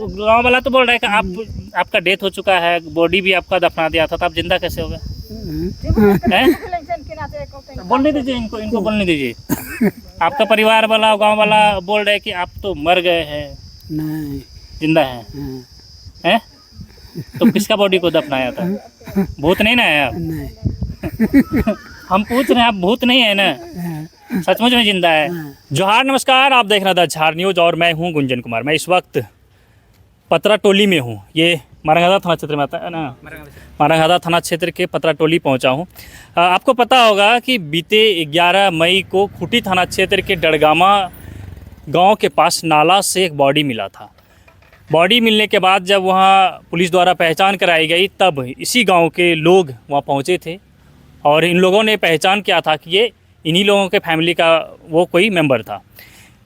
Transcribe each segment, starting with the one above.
गांव वाला तो बोल रहा है कि आपका डेथ हो चुका है, बॉडी भी आपका दफना दिया था, तो आप जिंदा कैसे हो गए? बोलने दीजिए इनको बोलने दीजिए। आपका परिवार वाला गांव वाला बोल रहे कि आप तो मर गए हैं। नहीं, जिंदा है हैं? तो किसका बॉडी को दफनाया था? भूत नहीं ना है आप? नहीं। हम पूछ रहे हैं, आप भूत नहीं है ना? सचमुच में जिंदा है। जोहार, नमस्कार, आप देख रहे हैं झार न्यूज और मैं हूं गुंजन कुमार। मैं इस वक्त पतरा टोली में हूं। ये मारंगहादा थाना क्षेत्र में आता है ना? मारंगहादा थाना क्षेत्र के पतरा टोली पहुंचा हूं। आपको पता होगा कि बीते 11 मई को खूंटी थाना क्षेत्र के डड़गामा गांव के पास नाला से एक बॉडी मिला था। बॉडी मिलने के बाद जब वहां पुलिस द्वारा पहचान कराई गई, तब इसी गांव के लोग वहां पहुंचे थे और इन लोगों ने पहचान किया था कि ये इन्हीं लोगों के फैमिली का वो कोई मेंबर था।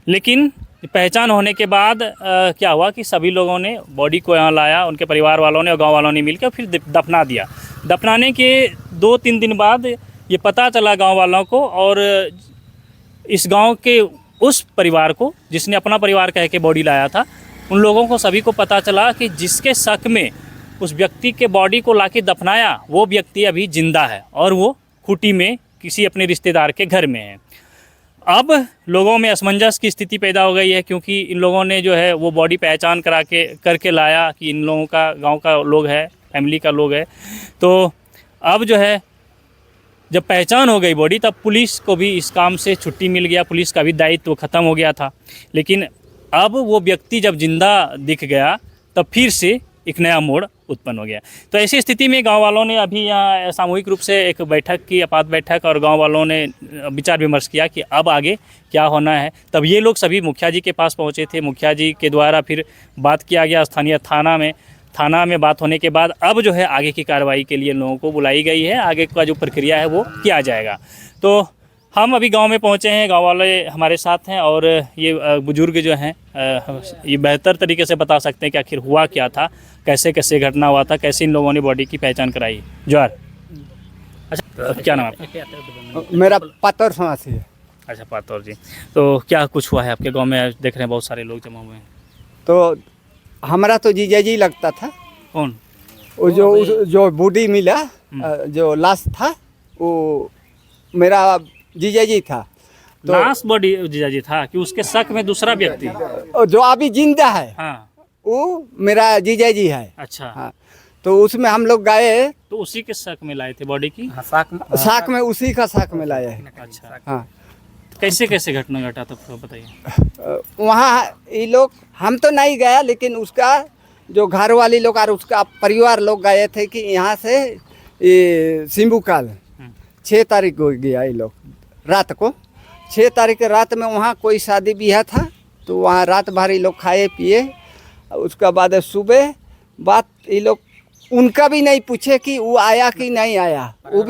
लेकिन पहचान होने के बाद क्या हुआ कि सभी लोगों ने बॉडी को यहाँ लाया, उनके परिवार वालों ने और गांव वालों ने मिलकर फिर दफना दिया। दफनाने के 2-3 दिन बाद ये पता चला गांव वालों को और इस गांव के उस परिवार को जिसने अपना परिवार कह के बॉडी लाया था, उन लोगों को सभी को पता चला कि जिसके शक में उस व्यक्ति के बॉडी को लाके दफनाया, वो व्यक्ति अभी जिंदा है और वो खूंटी में किसी अपने रिश्तेदार के घर में है। अब लोगों में असमंजस की स्थिति पैदा हो गई है, क्योंकि इन लोगों ने जो है वो बॉडी पहचान करके लाया कि इन लोगों का गांव का लोग है, फैमिली का लोग है। तो अब जो है जब पहचान हो गई बॉडी, तब पुलिस को भी इस काम से छुट्टी मिल गया, पुलिस का भी दायित्व ख़त्म हो गया था। लेकिन अब वो व्यक्ति जब जिंदा दिख गया, तब फिर से एक नया मोड़ उत्पन्न हो गया। तो ऐसी स्थिति में गांव वालों ने अभी यहाँ सामूहिक रूप से एक बैठक की, आपात बैठक, और गांव वालों ने विचार विमर्श किया कि अब आगे क्या होना है। तब ये लोग सभी मुखिया जी के पास पहुँचे थे। मुखिया जी के द्वारा फिर बात किया गया स्थानीय थाना में बात होने के बाद अब जो है आगे की कार्रवाई के लिए लोगों को बुलाई गई है। आगे का जो प्रक्रिया है वो किया जाएगा। तो हम अभी गांव में पहुंचे हैं, गांव वाले हमारे साथ हैं और ये बुजुर्ग जो हैं ये बेहतर तरीके से बता सकते हैं कि आखिर हुआ क्या था, कैसे कैसे घटना हुआ था, कैसे इन लोगों ने बॉडी की पहचान कराई। जोहार। अच्छा, क्या नाम आपका? मेरा पातर समासी है। अच्छा, पातौर जी। तो क्या कुछ हुआ है आपके गाँव में? देख रहे हैं बहुत सारे लोग जमा हुए हैं। तो हमारा तो जीजा जी लगता था। कौन? वो जो बॉडी मिला, जो लाश था, वो मेरा जीजा जी था। तो लाश बॉडी जीजा जी था कि उसके शक में दूसरा व्यक्ति जो अभी जिंदा है? हाँ, वो मेरा जीजा जी है। अच्छा, हाँ। तो उसमें हम लोग गए, तो उसी के शक में लाए थे बॉडी की? साक में उसी का साक में लाया है। अच्छा, हाँ। कैसे कैसे घटना घटा तो बताइए। वहाँ ये लोग, हम तो नहीं गया, लेकिन उसका जो घर वाली लोग और उसका परिवार लोग गए थे कि यहाँ से ये सिंबुकाल 6 तारीख को गया। ये लोग रात को 6 तारीख के रात में वहाँ कोई शादी ब्याह था, तो वहाँ रात भर ये लोग खाए पिए। उसका बाद सुबह बात ये लोग उनका भी नहीं पूछे कि वो आया कि नहीं आया, वो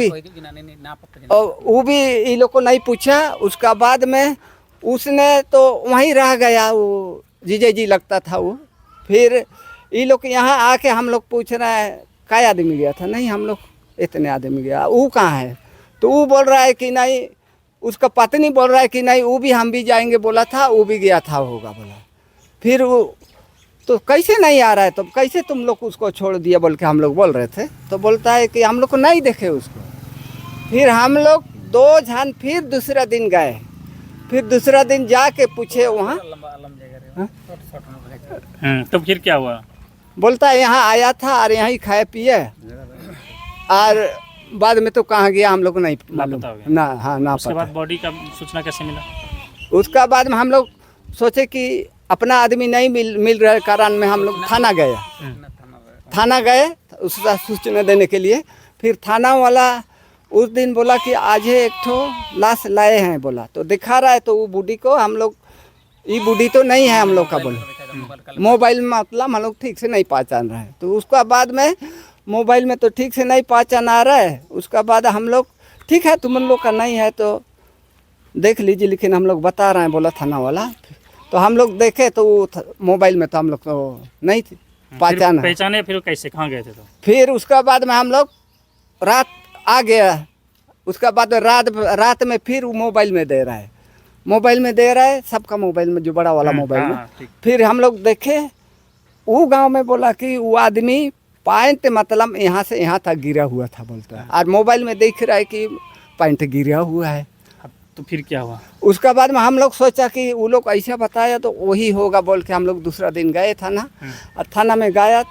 भी ये लोग को नहीं पूछा। उसका बाद में उसने तो वहीं रह गया, वो जीजा जी लगता था वो। फिर ये लोग यहाँ आके हम लोग पूछ रहे हैं क्या आदमी गया था? नहीं, हम लोग इतने आदमी गया। वो कहाँ है? तो वो बोल रहा है कि नहीं, उसका पत्नी बोल रहा है कि नहीं, वो भी हम भी जाएंगे बोला था, वो भी गया था होगा बोला। फिर वो तो कैसे नहीं आ रहा है, तो कैसे तुम लोग उसको छोड़ दिया बोल के हम लोग बोल रहे थे। तो बोलता है कि हम लोग को नहीं देखे उसको। फिर हम लोग 2 जन फिर दूसरा दिन गए, फिर दूसरा दिन जाके पूछे वहाँ। तो फिर क्या हुआ? बोलता है यहाँ आया था और यहाँ ही खाए पिए, और बाद में तो कहाँ गया हम लोग नहीं मालूम ना। हाँ, ना। उसके बाद बॉडी का सूचना कैसे मिला? उसका बाद में हम लोग सोचे कि अपना आदमी नहीं मिल रहे कारण में हम लोग थाना गए उसका सूचना देने के लिए। फिर थाना वाला उस दिन बोला कि आज एक ठो लाश लाए हैं बोला, तो दिखा रहा है। तो वो बूढ़ी को हम लोग, ये बूढ़ी तो नहीं है हम लोग का बोला, मोबाइल में मतलब हम लोग ठीक से नहीं पहचान रहे हैं। तो उसका बाद में मोबाइल में तो ठीक से नहीं पहचान आ रहा है। उसका बाद हम लोग ठीक है तुम लोग का नहीं है तो देख लीजिए, लेकिन हम लोग बता रहे हैं बोला थाना वाला। तो हम लोग देखे तो मोबाइल में तो हम लोग तो नहीं थे पहचाने। फिर कैसे, कहाँ गए थे? तो फिर उसका बाद में हम लोग रात आ गया। उसका बाद रात में फिर वो मोबाइल में दे रहा है, सबका मोबाइल में, जो बड़ा वाला मोबाइल में। फिर हम लोग देखे वो गांव में बोला कि वो आदमी पैंट मतलब यहाँ से यहाँ तक गिरा हुआ था बोलता है, और मोबाइल में देख रहा है कि पैंट गिरा हुआ है। अब तो फिर क्या हुआ? उसका बाद में हम लोग सोचा कि वो लोग ऐसा बताया तो वही होगा बोल के हम लोग दूसरा दिन गए थाना। और थाना में गया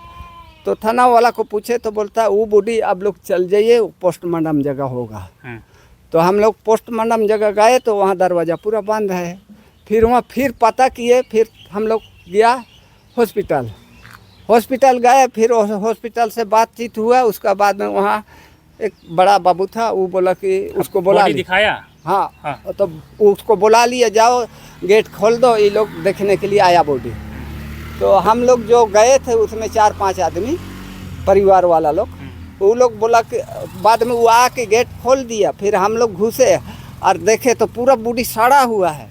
तो थाना वाला को पूछे तो बोलता है वो बॉडी आप लोग चल जाइए, पोस्टमार्टम जगह होगा। तो हम लोग पोस्टमार्टम जगह गए तो वहाँ दरवाज़ा पूरा बंद है। फिर वहाँ फिर पता किए, फिर हम लोग गया हॉस्पिटल गए, फिर हॉस्पिटल से बातचीत हुआ। उसका बाद में वहाँ एक बड़ा बाबू था, वो बोला कि उसको बोला दिखाया। हाँ, तो उसको बुला लिया, जाओ गेट खोल दो, ये लोग देखने के लिए आया बॉडी। तो हम लोग जो गए थे उसमें 4-5 आदमी परिवार वाला लोग, वो लोग बोला कि बाद में वो आके गेट खोल दिया। फिर हम लोग घुसे और देखे तो पूरा बॉडी सड़ा हुआ है,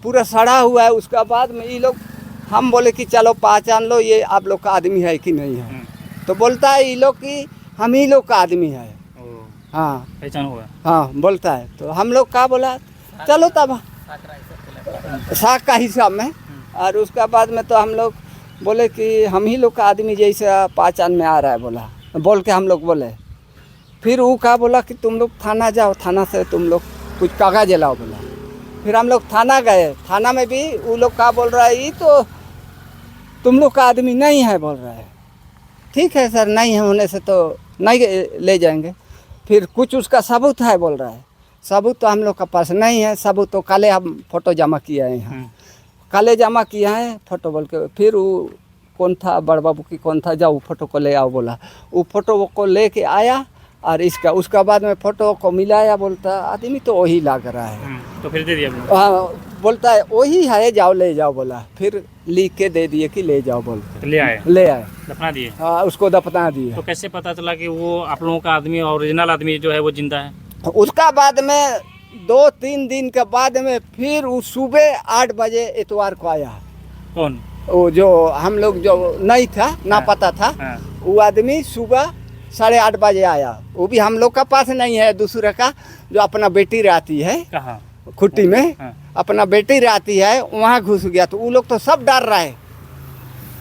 पूरा सड़ा हुआ है। उसका बाद में ये लोग हम बोले कि चलो पहचान लो ये आप लोग का आदमी है कि नहीं है। तो बोलता है ये लोग कि हम ही लोग का आदमी है। हाँ पहचान हुआ। हाँ बोलता है। तो हम लोग का बोला चलो तब साख का हिसाब में। और उसका बाद में तो हम लोग बोले कि हम ही लोग का आदमी जैसा पहचान में आ रहा है बोला, बोल के हम लोग बोले। फिर वो का बोला कि तुम लोग थाना जाओ, थाना से तुम लोग कुछ कागज लाओ बोला। फिर हम लोग थाना गए, थाना में भी वो लोग का बोल रहा है ये तो तुम लोग का आदमी नहीं है बोल रहा है। ठीक है सर, नहीं है होने से तो नहीं ले जाएंगे। फिर कुछ उसका सबूत है बोल रहा है, सबूत तो हम लोग का पास नहीं है। सबूत तो काले हम फोटो जमा किए हैं यहाँ, काले जमा किया है फोटो बोल के। फिर वो कौन था बड़ बाबू की कौन था, जाओ फोटो को ले आओ बोला। वो फोटो को ले के आया और इसका उसका बाद में फोटो को मिलाया, बोलता आदमी तो वही लग रहा है। तो फिर दे दिया? हाँ बोलता है वही है, जाओ ले जाओ बोला। फिर लिख के दे दिए कि ले जाओ बोल के। ले आए दफना दिए? हाँ उसको दफना दिए। तो कैसे पता चला कि वो आप लोगों का आदमी ओरिजिनल आदमी जो है वो जिंदा है? उसका बाद में 2-3 दिन के बाद में फिर वो सुबह 8 बजे इतवार को आया। कौन? वो जो हम लोग जो नहीं था ना पता था, वो आदमी सुबह 8:30 बजे आया। वो भी हम लोग का पास नहीं है, दूसरे का जो अपना बेटी रहती है। कहाँ? खुट्टी में अपना बेटी रहती है, वहाँ घुस गया। तो वो लोग तो सब डर रहा है,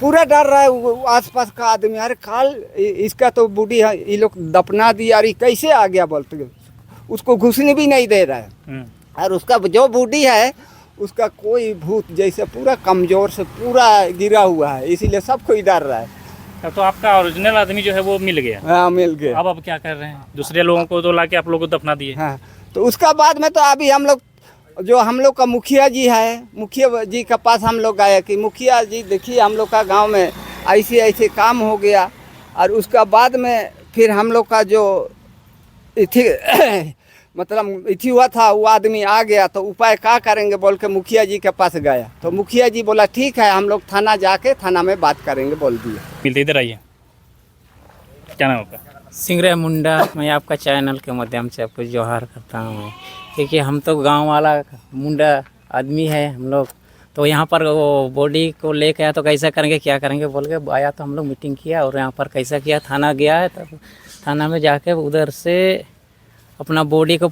पूरा डर रहा है आसपास का आदमी। अरे काल इसका तो बूढ़ी है, ये लोग दफना दिया, अरे कैसे आ गया बोलते, उसको घुसने भी नहीं दे रहा है। और उसका जो बूढ़ी है उसका कोई भूत जैसे पूरा कमज़ोर से पूरा गिरा हुआ है, इसीलिए सब कोई डर रहा है। तब तो आपका ओरिजिनल आदमी जो है वो मिल गया? हाँ मिल गया। अब क्या कर रहे हैं? दूसरे लोगों को तो लाके आप लोगों को दफना दिए? हाँ तो उसका बाद में तो अभी हम लोग जो हम लोग का मुखिया जी है, मुखिया जी के पास हम लोग गए कि मुखिया जी देखिए हम लोग का गांव में ऐसे ऐसे काम हो गया। और उसका बाद में फिर हम लोग का जो मतलब इथी हुआ था वो आदमी आ गया, तो उपाय क्या करेंगे बोल के मुखिया जी के पास गया। तो मुखिया जी बोला ठीक है हम लोग थाना जाके थाना में बात करेंगे बोल दिया। मिलते इधर आइए, क्या नाम आपका? सिंगरे मुंडा। मैं आपका चैनल के माध्यम से आपको जोहार करता हूँ, क्योंकि हम तो गांव वाला मुंडा आदमी है हम लोग। तो यहाँ पर वो बॉडी को लेके आया तो कैसा करेंगे क्या करेंगे बोल के आया। तो हम लोग मीटिंग किया और यहाँ पर कैसा किया, थाना गया है। तब थाना में जाके उधर से अपना बॉडी को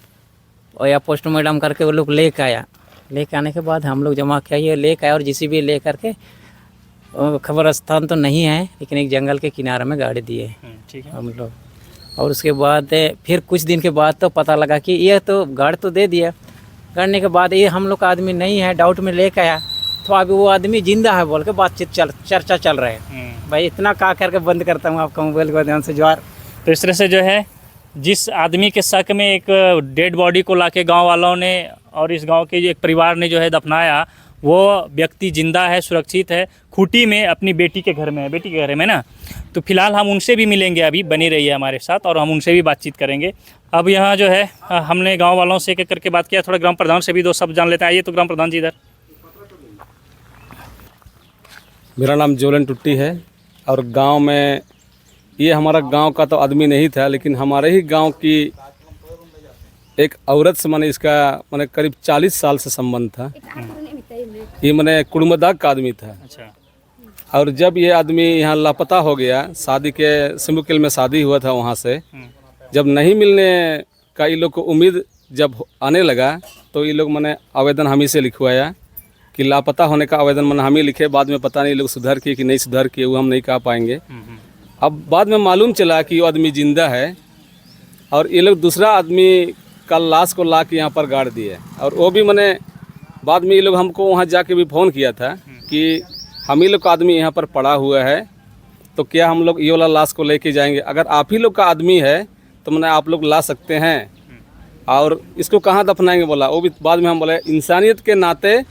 या पोस्टमार्टम करके वो लोग लेके आया। लेके आने के बाद हम लोग जमा किया, ये लेके आया और जिसी भी ले करके खबर स्थान तो नहीं है लेकिन एक जंगल के किनारे में गाड़ी दिए ठीक है हम लोग। और उसके बाद फिर कुछ दिन के बाद तो पता लगा कि ये तो गाड़ी तो दे दिया। गाड़ने के बाद ये हम लोग का आदमी नहीं है, डाउट में लेके आया। तो अभी वो आदमी जिंदा है बोल के बातचीत चर्चा चल रहा है। भाई इतना का करके बंद करता हूँ आपका मोबाइल को ध्यान से जोहार। तो इस तरह से जो है जिस आदमी के शक में एक डेड बॉडी को लाके गांव वालों ने और इस गांव के एक परिवार ने जो है दफनाया, वो व्यक्ति जिंदा है, सुरक्षित है, खूंटी में अपनी बेटी के घर में है, बेटी के घर में ना। तो फिलहाल हम उनसे भी मिलेंगे, अभी बनी रही है हमारे साथ और हम उनसे भी बातचीत करेंगे। अब यहाँ जो है हमने गांव वालों से एक करके बात किया, थोड़ा ग्राम प्रधान से भी दो शब्द जान लेते हैं। आइए तो ग्राम प्रधान जी इधर। मेरा नाम जोलन टुट्टी है और गांव में ये हमारा गांव का तो आदमी नहीं था, लेकिन हमारे ही गांव की एक औरत से मैंने इसका मैंने करीब 40 साल से संबंध था। ये मैंने कुड़मदाग का आदमी था। अच्छा। और जब ये आदमी यहाँ लापता हो गया, शादी के सिमुकिल में शादी हुआ था, वहाँ से जब नहीं मिलने का ये लोग को उम्मीद जब आने लगा तो ये लोग मैंने आवेदन हम ही से लिखवाया कि लापता होने का आवेदन मन हम ही लिखे, बाद में पता नहीं लोग सुधार किए कि नहीं सुधार किए, वो हम नहीं कह पाएंगे। अब बाद में मालूम चला कि वो आदमी जिंदा है और ये लोग दूसरा आदमी का लाश को ला के यहाँ पर गाड़ दिए। और वो भी मैंने बाद में ये लोग हमको वहाँ जाके भी फ़ोन किया था कि हम ही लोग का आदमी यहाँ पर पड़ा हुआ है, तो क्या हम लोग ये वाला लाश को लेके जाएंगे? अगर आप ही लोग का आदमी है तो मैंने आप लोग ला सकते हैं, और इसको कहाँ दफनाएंगे बोला। वो भी बाद में हम बोले इंसानियत के नाते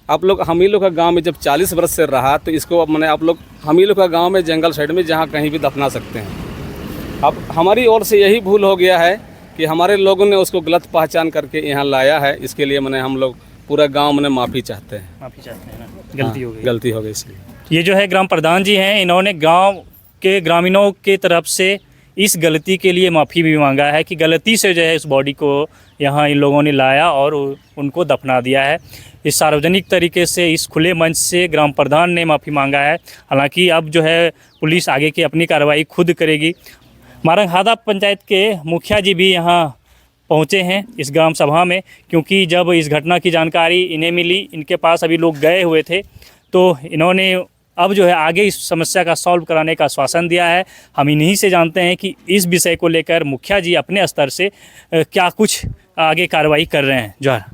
आप लोग हम ही लोग का गांव में जब 40 वर्ष से रहा तो इसको मैंने आप लोग हम ही लोग का गांव में जंगल साइड में जहाँ कहीं भी दफना सकते हैं। अब हमारी ओर से यही भूल हो गया है कि हमारे लोगों ने उसको गलत पहचान करके यहाँ लाया है। इसके लिए मैंने हम लोग पूरा गांव में माफ़ी चाहते हैं। माफ़ी चाहते हैं ना, गलती हो गई। गलती हो गई इसलिए। ये जो है ग्राम प्रधान जी हैं, इन्होंने गांव के ग्रामीणों के तरफ से इस गलती के लिए माफ़ी भी मांगा है कि गलती से जो है इस बॉडी को यहाँ इन लोगों ने लाया और उनको दफना दिया है। इस सार्वजनिक तरीके से इस खुले मंच से ग्राम प्रधान ने माफ़ी मांगा है। हालांकि अब जो है पुलिस आगे की अपनी कार्रवाई खुद करेगी। मारंगहादा पंचायत के मुखिया जी भी यहाँ पहुँचे हैं इस ग्राम सभा में, क्योंकि जब इस घटना की जानकारी इन्हें मिली, इनके पास अभी लोग गए हुए थे, तो इन्होंने अब जो है आगे इस समस्या का सॉल्व कराने का आश्वासन दिया है। हम इन्हीं से जानते हैं कि इस विषय को लेकर मुखिया जी अपने स्तर से क्या कुछ आगे कार्रवाई कर रहे हैं। जोहार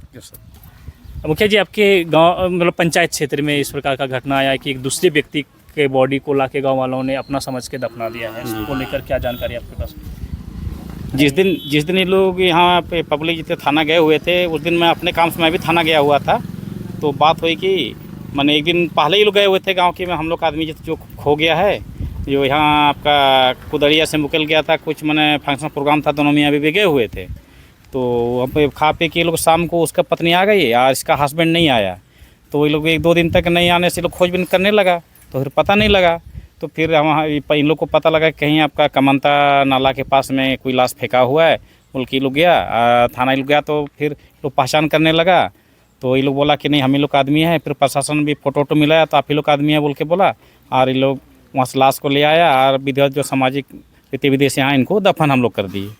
मुखिया जी, आपके गांव मतलब पंचायत क्षेत्र में इस प्रकार का घटना आया कि एक दूसरे व्यक्ति के बॉडी को लाके गांव वालों ने अपना समझ के दफना दिया है, इसको लेकर क्या जानकारी आपके पास? जिस दिन ये लोग यहाँ पे पब्लिक जितने थाना गए हुए थे, उस दिन मैं अपने काम से मैं भी थाना गया हुआ था। तो बात हुई कि मैंने एक दिन पहले ही लोग गए हुए थे गांव के में, हम लोग का आदमी जो खो गया है, जो यहाँ आपका कुदरिया से मुकल गया था, कुछ मैंने फंक्शन प्रोग्राम था, दोनों मियाँ भी गए हुए थे। तो हम पे खा पी के लोग शाम को उसका पत्नी आ गई और इसका हस्बैंड नहीं आया। तो वो लोग 1-2 दिन तक नहीं आने से लोग खोजबीन करने लगा, तो फिर पता नहीं लगा। तो फिर हम इन लोग को पता लगा कहीं आपका कमंता नाला के पास में कोई लाश फेंका हुआ है। मुल्की लोग गया, थाना लोग गया, तो फिर लोग पहचान करने लगा। तो ये लोग बोला कि नहीं हम ही लोग का आदमी है। फिर प्रशासन भी फ़ोटो मिलाया तो आप ही लोग का आदमी है बोल के बोला, और ये लोग वहाँ से लाश को ले आया और विधिवत जो सामाजिक गतिविधि से यहाँ इनको दफन हम लोग कर दिए।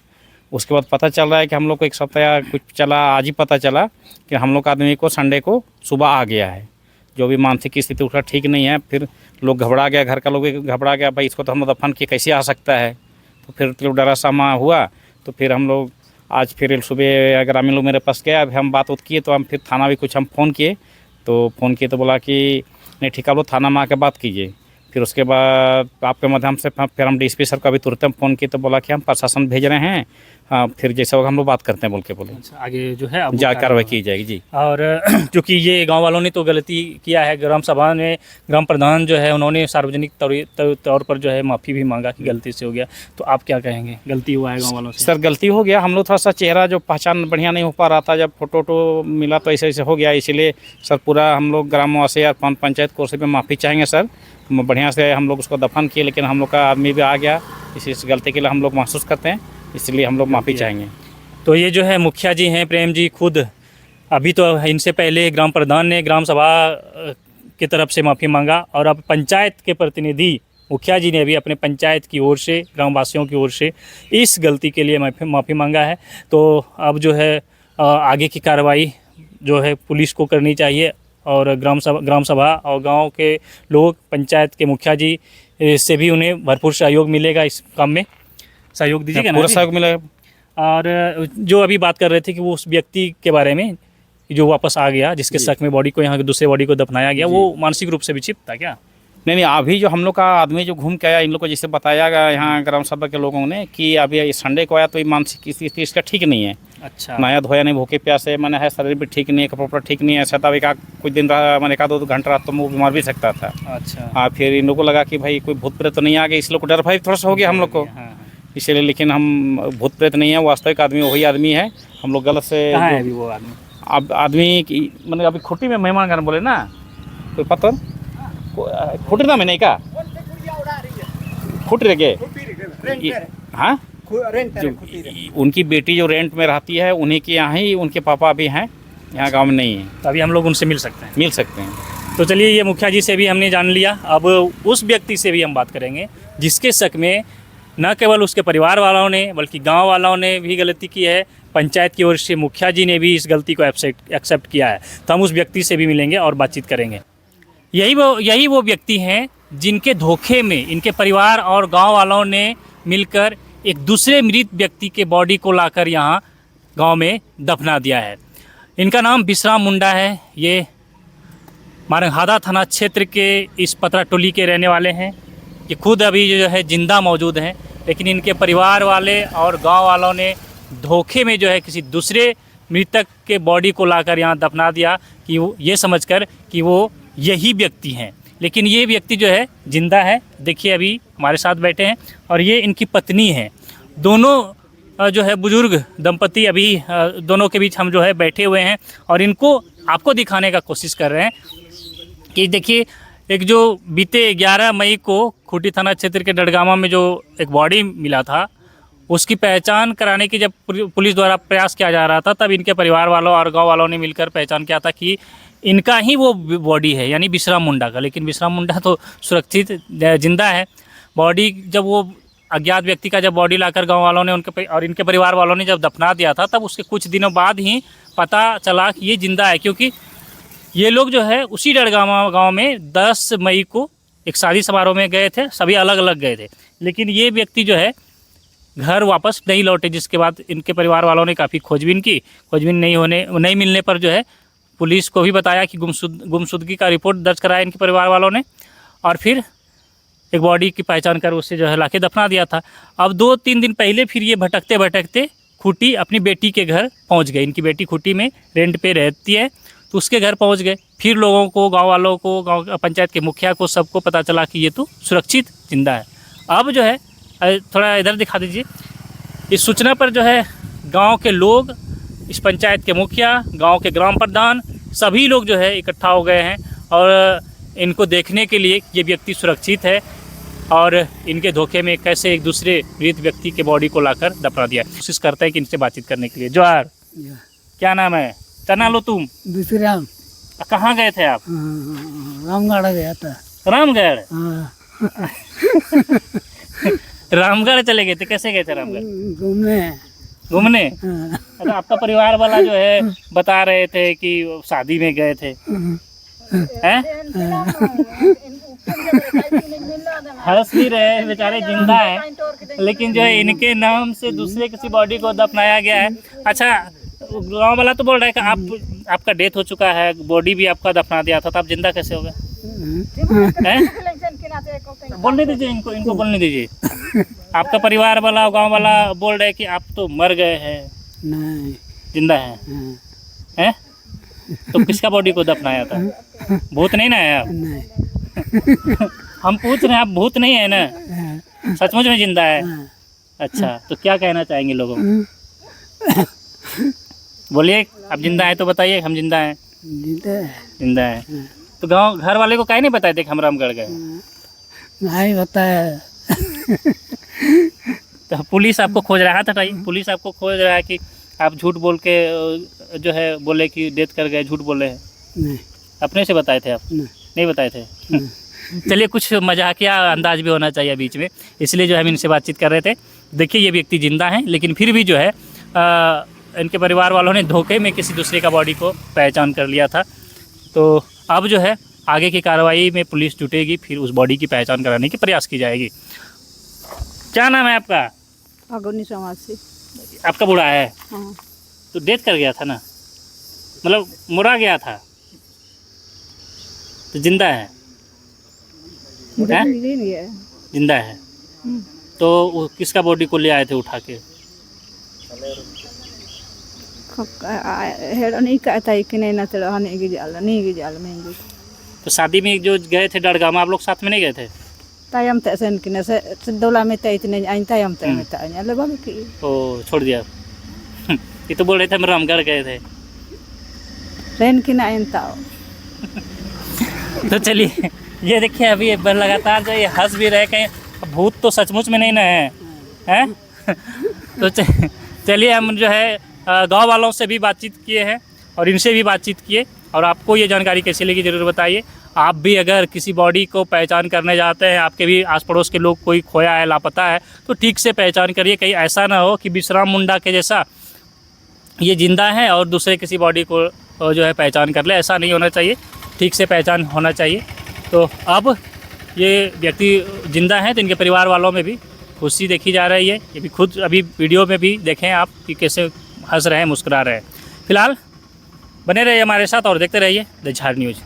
उसके बाद पता चल रहा है कि हम लोग को 1 सप्ताह कुछ चला, आज ही पता चला कि हम लोग का आदमी को संडे को सुबह आ गया है। जो भी मानसिक स्थिति उसका ठीक नहीं है। फिर लोग घबरा गया, घर का लोग भी घबरा गया, भाई इसको तो हम दफन किए, कैसे आ सकता है। तो फिर लोग डरा सहमा हुआ। तो फिर हम लोग आज फिर सुबह ग्रामीण लोग मेरे पास गया, हम बात किए। तो हम फिर थाना भी कुछ हम फ़ोन किए, तो बोला कि नहीं ठीक है, आप लोग थाना में आकर बात कीजिए। फिर उसके बाद आपके माध्यम से फिर हम डीएसपी सर का भी तुरंत फ़ोन किए, तो बोला कि हम प्रशासन भेज रहे हैं, हाँ फिर जैसा होगा हम लोग बात करते हैं बोल के बोले। अच्छा, आगे जो है अब जा कार्रवाई की जाएगी जी। और क्योंकि ये गांव वालों ने तो गलती किया है, ग्राम सभा में ग्राम प्रधान जो है उन्होंने सार्वजनिक तौर पर जो है माफ़ी भी मांगा कि गलती से हो गया। तो आप क्या कहेंगे, गलती हुआ है गांव वालों से? सर गलती हो गया, हम लोग थोड़ा सा चेहरा जो पहचान बढ़िया नहीं हो पा रहा था, जब फोटो मिला तो ऐसे हो गया। इसीलिए सर पूरा हम लोग ग्रामवासी या पंचायत कोर्स में माफ़ी चाहेंगे सर। बढ़िया से हम लोग उसको दफन किए, लेकिन हम लोग का आदमी भी आ गया, इस गलती के लिए हम लोग महसूस करते हैं, इसलिए हम लोग माफ़ी चाहेंगे। तो ये जो है मुखिया जी हैं प्रेम जी, खुद अभी तो इनसे पहले ग्राम प्रधान ने ग्राम सभा की तरफ से माफ़ी मांगा, और अब पंचायत के प्रतिनिधि मुखिया जी ने भी अपने पंचायत की ओर से, ग्रामवासियों की ओर से इस गलती के लिए माफ़ी मांगा है। तो अब जो है आगे की कार्रवाई जो है पुलिस को करनी चाहिए, और ग्राम सभा और गांव के लोग, पंचायत के मुखिया जी से भी उन्हें भरपूर सहयोग मिलेगा। इस काम में सहयोग दीजिएगा ना? पूरा सहयोग मिलेगा। और जो अभी बात कर रहे थे कि वो उस व्यक्ति के बारे में जो वापस आ गया, जिसके शक में बॉडी को यहाँ दूसरे बॉडी को दफनाया गया, वो मानसिक रूप से विक्षिप्त था क्या? नहीं, अभी जो हम लोग का आदमी जो घूम के आया, इन लोग को जैसे बताया गया यहाँ ग्राम सभा के लोगों ने कि अभी संडे को आया, तो ये मानसिक स्थिति इसका ठीक नहीं है। अच्छा, नया धोया नहीं, भूखे प्यासे मैंने है, शरीर भी ठीक नहीं है, कपड़ा ठीक नहीं है। ऐसा था कुछ दिन रहा, मैंने 1-2 घंटा रहा तो वो बीमार भी सकता था। अच्छा, हाँ, फिर इन लोग को लगा कि भाई कोई भूत प्रेत तो नहीं आ गया, इस लोग को डर भाई थोड़ा सा हो गया हम लोग को। हाँ। इसीलिए, लेकिन हम भूत प्रेत नहीं है, वास्तविक आदमी वही आदमी है। हम लोग गलत से कहाँ है अभी वो आदमी? अब आदमी की मैंने अभी खुटी में मेहमान घर बोले ना, कोई पता खुटी था मैंने का खुट रह गए। हाँ, उनकी बेटी जो रेंट में रहती है, उन्हीं के यहाँ ही उनके पापा भी हैं, यहाँ गांव में नहीं है। तो अभी हम लोग उनसे मिल सकते हैं? तो चलिए, ये मुखिया जी से भी हमने जान लिया। अब उस व्यक्ति से भी हम बात करेंगे जिसके शक में न केवल उसके परिवार वालों ने बल्कि गांव वालों ने भी गलती की है, पंचायत की ओर से मुखिया जी ने भी इस गलती को एक्सेप्ट किया है। तो हम उस व्यक्ति से भी मिलेंगे और बातचीत करेंगे। यही वो व्यक्ति हैं जिनके धोखे में इनके परिवार और गांव वालों ने मिलकर एक दूसरे मृत व्यक्ति के बॉडी को लाकर यहाँ गांव में दफना दिया है। इनका नाम बिश्राम मुंडा है। ये मारंगहादा थाना क्षेत्र के इस पतरा टोली के रहने वाले हैं। ये खुद अभी जो है जिंदा मौजूद हैं, लेकिन इनके परिवार वाले और गांव वालों ने धोखे में जो है किसी दूसरे मृतक के बॉडी को लाकर यहाँ दफना दिया कि वो ये समझकर कि वो यही व्यक्ति हैं। लेकिन ये व्यक्ति जो है जिंदा है। देखिए अभी हमारे साथ बैठे हैं और ये इनकी पत्नी है। दोनों जो है बुजुर्ग दंपति अभी दोनों के बीच हम जो है बैठे हुए हैं और इनको आपको दिखाने का कोशिश कर रहे हैं कि देखिए एक जो बीते 11 मई को खूंटी थाना क्षेत्र के डड़गामा में जो एक बॉडी मिला था, उसकी पहचान कराने की जब पुलिस द्वारा प्रयास किया जा रहा था, तब इनके परिवार वालों और गांव वालों ने मिलकर पहचान किया था कि इनका ही वो बॉडी है, यानी बिश्राम मुंडा का। लेकिन बिश्राम मुंडा तो सुरक्षित जिंदा है। बॉडी जब वो अज्ञात व्यक्ति का जब बॉडी लाकर गांव वालों ने इनके परिवार वालों ने जब दफना दिया था, तब उसके कुछ दिनों बाद ही पता चला कि ये जिंदा है, क्योंकि ये लोग जो है उसी डड़गामा गांव में 10 मई को एक शादी समारोह में गए थे। सभी अलग अलग गए थे, लेकिन ये व्यक्ति जो है घर वापस नहीं लौटे, जिसके बाद इनके परिवार वालों ने काफ़ी खोजबीन की। खोजबीन नहीं मिलने पर जो है पुलिस को भी बताया कि गुमशुदगी का रिपोर्ट दर्ज कराया इनके परिवार वालों ने, और फिर एक बॉडी की पहचान कर उससे जो है लाके दफना दिया था। अब 2-3 दिन पहले फिर ये भटकते भटकते खूंटी अपनी बेटी के घर पहुंच गए। इनकी बेटी खूंटी में रेंट पे रहती है, तो उसके घर पहुंच गए। फिर लोगों को, गांव वालों को, गांव पंचायत के मुखिया को, सबको पता चला कि ये तो सुरक्षित जिंदा है। अब जो है थोड़ा इधर दिखा दीजिए। इस सूचना पर जो है गांव के लोग, इस पंचायत के मुखिया, गांव के ग्राम प्रधान, सभी लोग जो है इकट्ठा हो गए हैं और इनको देखने के लिए ये व्यक्ति सुरक्षित है और इनके धोखे में कैसे एक दूसरे मृत व्यक्ति के बॉडी को लाकर दफना दिया। कोशिश करते हैं कि इनसे बातचीत करने के लिए। जोहार, क्या नाम है? तना लो तुम? विश्राम। कहाँ गए थे आप? रामगढ़ गया था। रामगढ़? हाँ। रामगढ़ चले गए थे? कैसे गए थे रामगढ़? घूमने? हाँ। अरे आपका परिवार वाला जो है बता रहे थे कि शादी में गए थे, हैं? हंस भी रहे, बेचारे जिंदा है, लेकिन जो है इनके नाम से दूसरे किसी बॉडी को दफनाया गया है। अच्छा, गाँव वाला तो बोल रहा है कि आपका डेथ हो चुका है, बॉडी भी आपका दफना दिया था, तो आप जिंदा कैसे हो गए? बोलने दीजिए इनको बोलने दीजिए। आपका परिवार वाला, गांव वाला बोल रहे कि आप तो मर गए हैं। नहीं, जिंदा है। हैं? तो किसका बॉडी को दफनाया था? भूत नहीं ना है आप? नहीं। हम पूछ रहे हैं, आप भूत नहीं है ना? सचमुच में जिंदा है? अच्छा, तो क्या कहना चाहेंगे लोगों को? बोलिए, आप जिंदा है तो बताइए। हम जिंदा हैं। जिंदा है। तो गांव घर वाले को काहे नहीं बताए थे कि हम रामगढ़ गए? नहीं बताया। तो पुलिस आपको खोज रहा था। पुलिस आपको खोज रहा है कि आप झूठ बोल के जो है बोले कि डेथ कर गए, झूठ बोले हैं। नहीं। अपने से बताए थे आप? नहीं बताए थे। चलिए, कुछ मजाकिया अंदाज भी होना चाहिए बीच में, इसलिए जो हम इनसे बातचीत कर रहे थे। देखिए, ये व्यक्ति जिंदा हैं, लेकिन फिर भी जो है इनके परिवार वालों ने धोखे में किसी दूसरे का बॉडी को पहचान कर लिया था। तो अब जो है आगे की कार्रवाई में पुलिस जुटेगी, फिर उस बॉडी की पहचान कराने की प्रयास की जाएगी। क्या नाम है आपका? अगोनी समाज से। आपका बूढ़ा है? हाँ। तो डेथ कर गया था ना, मतलब मुरा गया था, तो जिंदा है? जिंदा है। तो वो किसका बॉडी को ले आए थे उठा के? नहीं कहता है कि नहीं ना चढ़ा नहीं गिजाल में। तो शादी में जो गए थे डड़गामा, आप लोग साथ में नहीं गए थे? तायम तैसन कि से दौला में तय इतने आइन तायम तय में तय ले बाबू की। ओ, छोड़ दिया। ये तो बोल रहे थे हम रामगढ़ गए थे। रेन की ना आइन ताओ। तो चलिए, ये देखिए अभी लगातार जो ये हंस भी रहे, कहीं भूत तो सचमुच में नहीं ना है, हैं? तो चलिए, हम जो है गांव वालों से भी बातचीत किए हैं और इनसे भी बातचीत किए, और आपको ये जानकारी कैसी लगी ज़रूर बताइए। आप भी अगर किसी बॉडी को पहचान करने जाते हैं, आपके भी आस पड़ोस के लोग कोई खोया है, लापता है, तो ठीक से पहचान करिए, कहीं ऐसा ना हो कि बिश्राम मुंडा के जैसा ये जिंदा है और दूसरे किसी बॉडी को जो है पहचान कर ले, ऐसा नहीं होना चाहिए, ठीक से पहचान होना चाहिए। तो अब ये व्यक्ति जिंदा हैं तो इनके परिवार वालों में भी खुशी देखी जा रही है। ये भी खुद अभी वीडियो में भी देखें आप कि कैसे हंस रहे हैं, मुस्कुरा रहे हैं। फिलहाल बने रहिए हमारे साथ और देखते रहिए द झार न्यूज़।